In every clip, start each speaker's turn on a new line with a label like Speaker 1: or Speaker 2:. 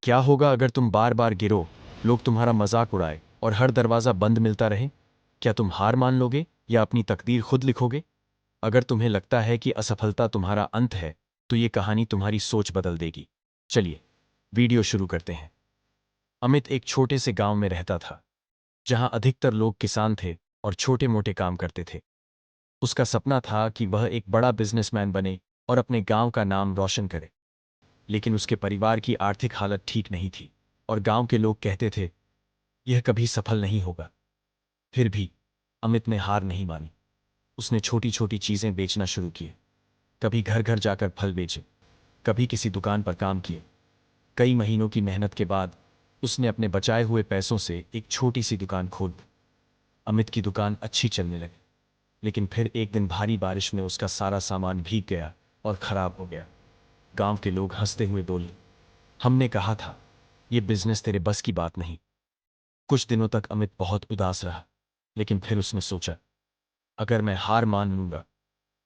Speaker 1: क्या होगा अगर तुम बार बार गिरो, लोग तुम्हारा मजाक उड़ाए और हर दरवाज़ा बंद मिलता रहे? क्या तुम हार मान लोगे या अपनी तकदीर खुद लिखोगे? अगर तुम्हें लगता है कि असफलता तुम्हारा अंत है, तो ये कहानी तुम्हारी सोच बदल देगी। चलिए, वीडियो शुरू करते हैं। अमित एक छोटे से गांव में रहता था, जहां अधिकतर लोग किसान थे और छोटे मोटे काम करते थे। उसका सपना था कि वह एक बड़ा बिजनेसमैन बने और अपने गांव का नाम रोशन करे। लेकिन उसके परिवार की आर्थिक हालत ठीक नहीं थी और गांव के लोग कहते थे, यह कभी सफल नहीं होगा। फिर भी अमित ने हार नहीं मानी। उसने छोटी छोटी चीजें बेचना शुरू किए। कभी घर घर जाकर फल बेचे, कभी किसी दुकान पर काम किए। कई महीनों की मेहनत के बाद उसने अपने बचाए हुए पैसों से एक छोटी सी दुकान खोल दी। अमित की दुकान अच्छी चलने लगी, लेकिन फिर एक दिन भारी बारिश में उसका सारा सामान भीग गया और खराब हो गया। गांव के लोग हंसते हुए बोले, हमने कहा था, यह बिजनेस तेरे बस की बात नहीं। कुछ दिनों तक अमित बहुत उदास रहा, लेकिन फिर उसने सोचा, अगर मैं हार मान लूंगा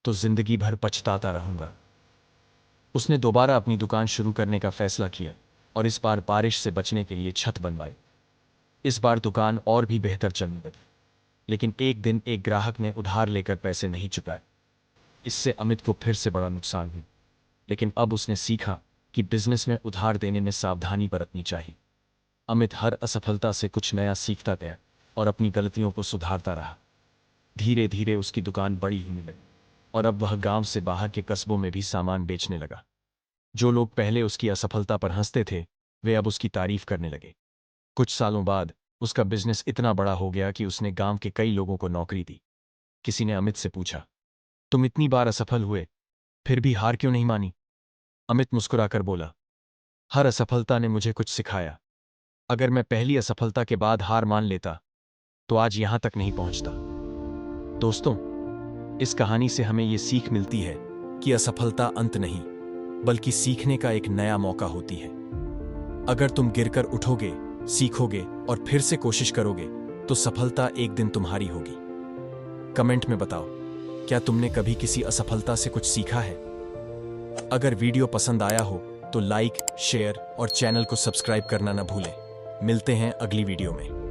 Speaker 1: तो जिंदगी भर पछताता रहूंगा। उसने दोबारा अपनी दुकान शुरू करने का फैसला किया और इस बार बारिश से बचने के लिए छत बनवाई। इस बार दुकान और भी बेहतर चलने लगी, लेकिन एक दिन एक ग्राहक ने उधार लेकर पैसे नहीं चुकाए। इससे अमित को फिर से बड़ा नुकसान हुआ। लेकिन अब उसने सीखा कि बिजनेस में उधार देने में सावधानी बरतनी चाहिए। अमित हर असफलता से कुछ नया सीखता गया और अपनी गलतियों को सुधारता रहा। धीरे धीरे उसकी दुकान बड़ी होने लगी और अब वह गांव से बाहर के कस्बों में भी सामान बेचने लगा। जो लोग पहले उसकी असफलता पर हंसते थे, वे अब उसकी तारीफ करने लगे। कुछ सालों बाद उसका बिजनेस इतना बड़ा हो गया कि उसने गांव के कई लोगों को नौकरी दी। किसी ने अमित से पूछा, तुम इतनी बार असफल हुए, फिर भी हार क्यों नहीं मानी? अमित मुस्कुराकर बोला, हर असफलता ने मुझे कुछ सिखाया। अगर मैं पहली असफलता के बाद हार मान लेता, तो आज यहां तक नहीं पहुंचता। दोस्तों, इस कहानी से हमें यह सीख मिलती है कि असफलता अंत नहीं, बल्कि सीखने का एक नया मौका होती है। अगर तुम गिरकर उठोगे, सीखोगे और फिर से कोशिश करोगे, तो सफलता एक दिन तुम्हारी होगी। कमेंट में बताओ, क्या तुमने कभी किसी असफलता से कुछ सीखा है? अगर वीडियो पसंद आया हो तो लाइक, शेयर और चैनल को सब्सक्राइब करना न भूलें। मिलते हैं अगली वीडियो में।